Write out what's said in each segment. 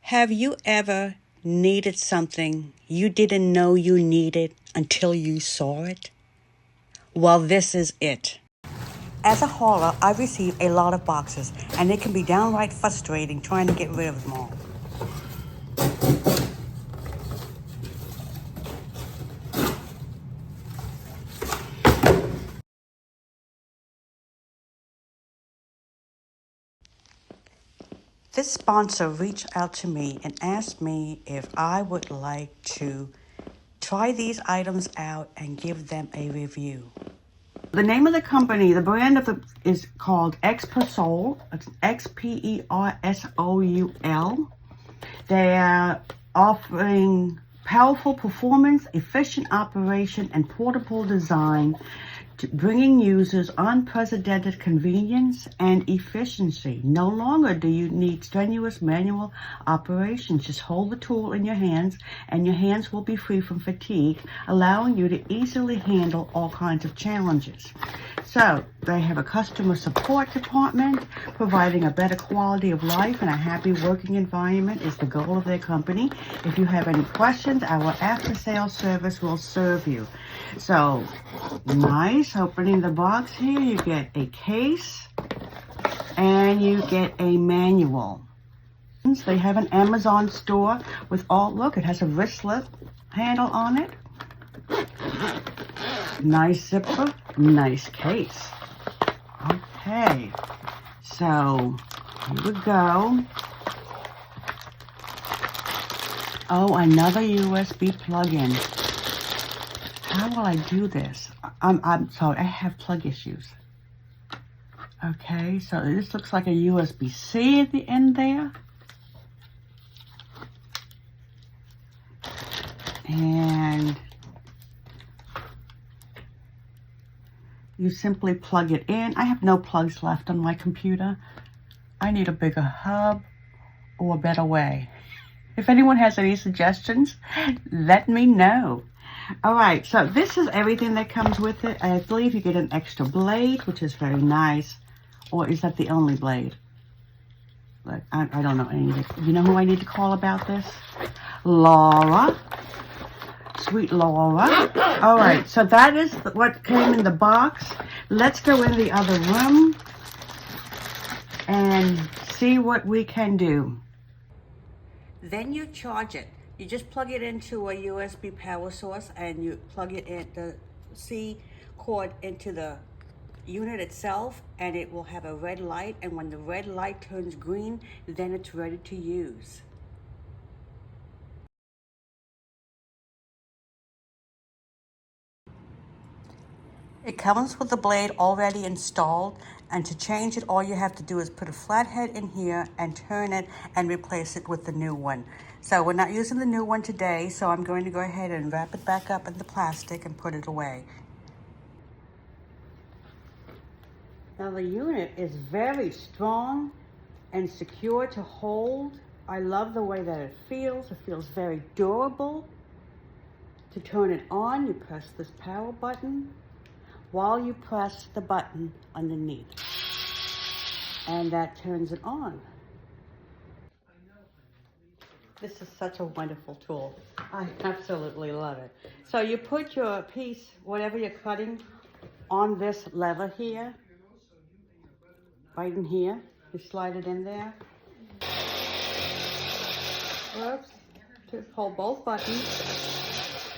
Have you ever needed something you didn't know you needed until you saw it? Well, this is it. As a hauler, I receive a lot of boxes, and it can be downright frustrating trying to get rid of them all. This sponsor reached out to me and asked me if I would like to try these items out and give them a review. The name of the company, the brand of is called Xpersoul. It's Xpersoul. They are offering powerful performance, efficient operation, and portable design, bringing users unprecedented convenience and efficiency. No longer do you need strenuous manual operations. Just hold the tool in your hands, and your hands will be free from fatigue, allowing you to easily handle all kinds of challenges. So they have a customer support department. Providing a better quality of life and a happy working environment is the goal of their company. If you have any questions, our after-sales service will serve you. So, nice. Opening the box here, you get a case and you get a manual. They have an Amazon store with look, it has a wristlet handle on it. Nice zipper, nice case. Okay, so here we go. Oh, another USB plug-in. How will I do this? I'm sorry, I have plug issues. Okay, so this looks like a USB-C at the end there. And you simply plug it in. I have no plugs left on my computer. I need a bigger hub or a better way. If anyone has any suggestions, let me know. All right, so this is everything that comes with it. I believe you get an extra blade, which is very nice. Or is that the only blade? Look, I don't know anything. You know who I need to call about this? Laura. Sweet Laura. All right, so that is what came in the box. Let's go in the other room and see what we can do. Then you charge it. You just plug it into a USB power source and you plug it in the C cord into the unit itself, and it will have a red light, and when the red light turns green, then it's ready to use. It comes with the blade already installed, and to change it, all you have to do is put a flathead in here and turn it and replace it with the new one. So we're not using the new one today, so I'm going to go ahead and wrap it back up in the plastic and put it away. Now the unit is very strong and secure to hold. I love the way that it feels. It feels very durable. To turn it on, you press this power button while you press the button underneath, and that turns it on. This is such a wonderful tool. I absolutely love it. So you put your piece, whatever you're cutting, on this lever here, right in here. You slide it in there. Whoops. Just hold both buttons.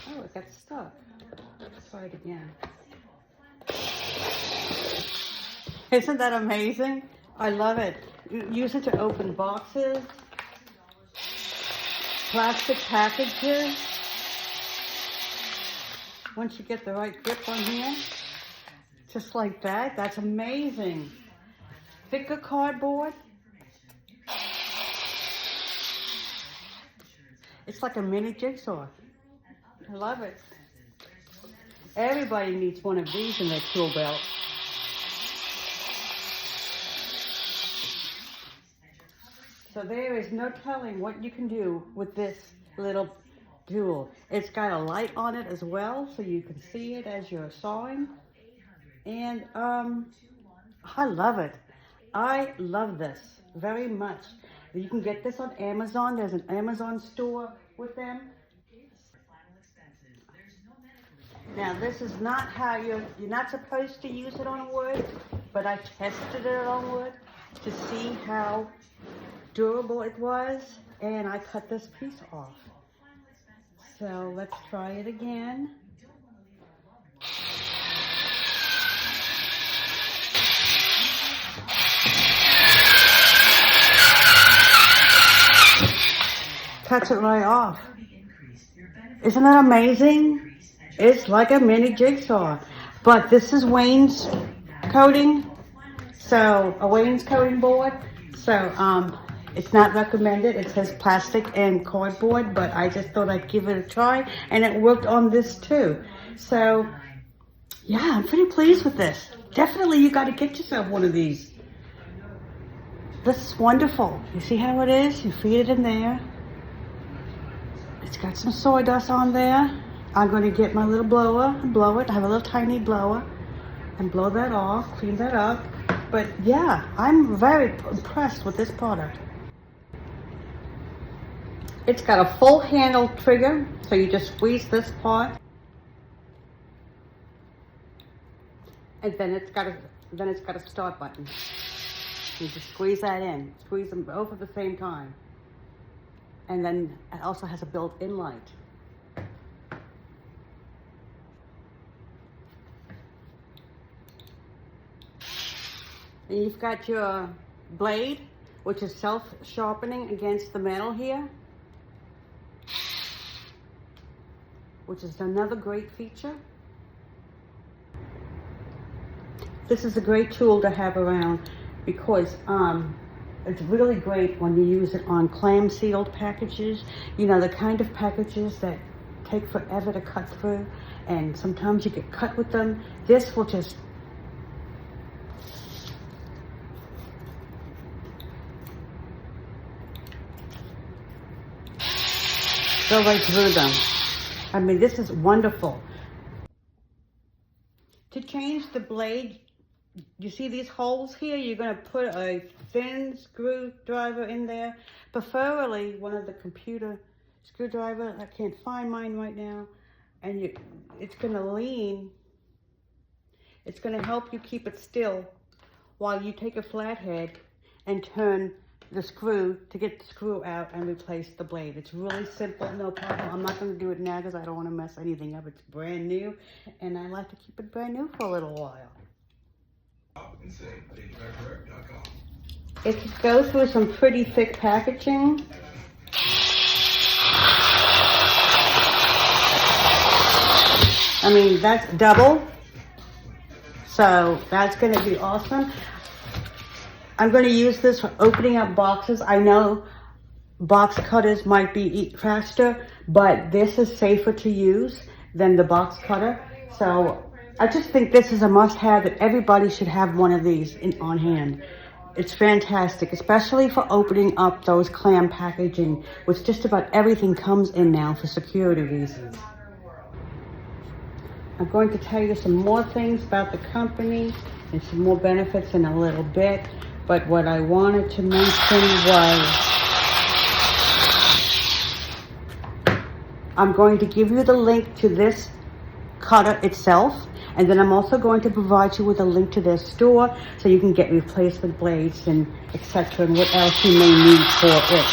Oh, it got stuck. Let's try it again. Isn't that amazing? I love it. Use it to open boxes, plastic packages. Once you get the right grip on here, just like that, that's amazing. Thicker cardboard. It's like a mini jigsaw. I love it. Everybody needs one of these in their tool belt. So there is no telling what you can do with this little tool. It's got a light on it as well, so you can see it as you're sawing. And I love it. I love this very much. You can get this on Amazon. There's an Amazon store with them. Now, this is not how you're not supposed to use it on wood, but I tested it on wood to see how durable it was, and I cut this piece off. So let's try it again. Cuts it right off. Isn't that amazing? It's like a mini jigsaw. But this is Wayne's coating, so a Wayne's coating board. So it's not recommended. It says plastic and cardboard, but I just thought I'd give it a try, and it worked on this too. So yeah, I'm pretty pleased with this. Definitely, you got to get yourself one of these. This is wonderful. You see how it is? You feed it in there. It's got some sawdust on there. I'm going to get my little blower and blow it. I have a little tiny blower and blow that off, clean that up. But yeah, I'm very impressed with this product. It's got a full handle trigger, so you just squeeze this part. And then it's got a start button. You just squeeze that in. Squeeze them both at the same time. And then it also has a built-in light. And you've got your blade, which is self-sharpening against the metal here, which is another great feature. This is a great tool to have around because it's really great when you use it on clam sealed packages. You know, the kind of packages that take forever to cut through, and sometimes you get cut with them. This will just go right through them. I mean, this is wonderful. To change the blade, you see these holes here? You're going to put a thin screwdriver in there. Preferably one of the computer screwdriver. I can't find mine right now. And it's going to lean. It's going to help you keep it still while you take a flathead and turn the screw to get the screw out and replace the blade. It's really simple, no problem. I'm not going to do it now because I don't want to mess anything up. It's brand new, and I like to keep it brand new for a little while. It could go through some pretty thick packaging. I mean, that's double, so that's going to be awesome. I'm going to use this for opening up boxes. I know box cutters might be faster, but this is safer to use than the box cutter. So I just think this is a must-have, that everybody should have one of these on hand. It's fantastic, especially for opening up those clam packaging, which just about everything comes in now for security reasons. I'm going to tell you some more things about the company and some more benefits in a little bit. But what I wanted to mention was, I'm going to give you the link to this cutter itself, and then I'm also going to provide you with a link to their store so you can get replacement blades and etc. and what else you may need for it.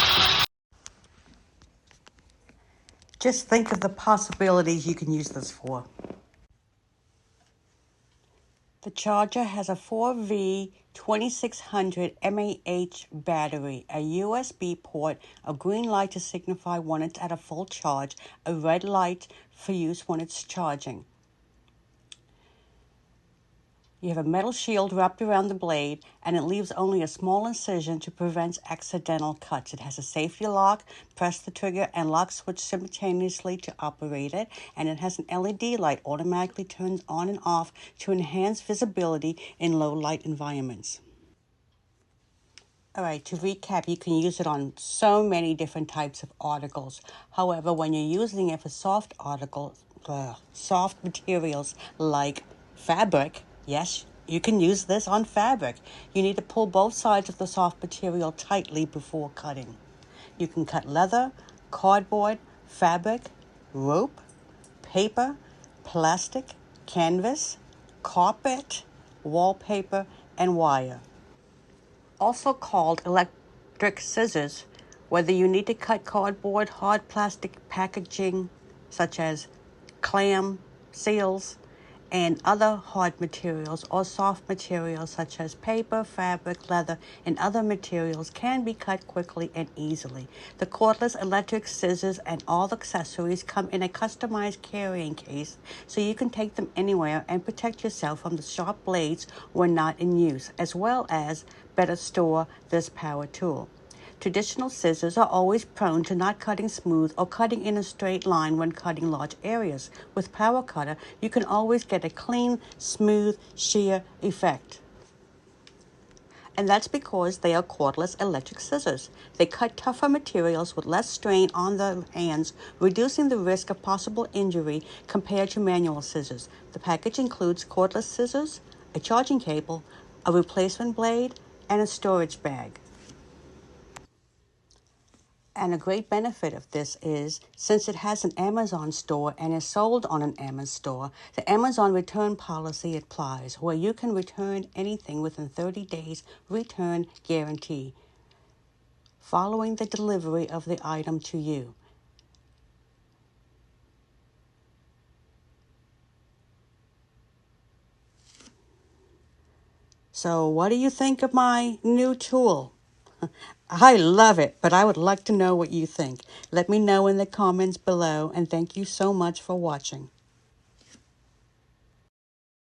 Just think of the possibilities you can use this for. The charger has a 4V 2600 mAh battery, a USB port, a green light to signify when it's at a full charge, a red light for use when it's charging. You have a metal shield wrapped around the blade, and it leaves only a small incision to prevent accidental cuts. It has a safety lock. Press the trigger and lock switch simultaneously to operate it, and it has an LED light automatically turns on and off to enhance visibility in low light environments. All right, to recap, you can use it on so many different types of articles. However, when you're using it for soft materials like fabric, yes, You can use this on fabric. You need to pull both sides of the soft material tightly before cutting. You can cut leather, cardboard, fabric, rope, paper, plastic, canvas, carpet, wallpaper, and wire. Also called electric scissors, whether you need to cut cardboard, hard plastic packaging such as clam, seals, and other hard materials, or soft materials such as paper, fabric, leather, and other materials can be cut quickly and easily. The cordless electric scissors and all accessories come in a customized carrying case, so you can take them anywhere and protect yourself from the sharp blades when not in use, as well as better store this power tool. Traditional scissors are always prone to not cutting smooth or cutting in a straight line when cutting large areas. With Power Cutter, you can always get a clean, smooth shear effect. And that's because they are cordless electric scissors. They cut tougher materials with less strain on the hands, reducing the risk of possible injury compared to manual scissors. The package includes cordless scissors, a charging cable, a replacement blade, and a storage bag. And a great benefit of this is, since it has an Amazon store and is sold on an Amazon store, the Amazon return policy applies, where you can return anything within 30 days return guarantee following the delivery of the item to you. So what do you think of my new tool? I love it, but I would like to know what you think. Let me know in the comments below, and thank you so much for watching.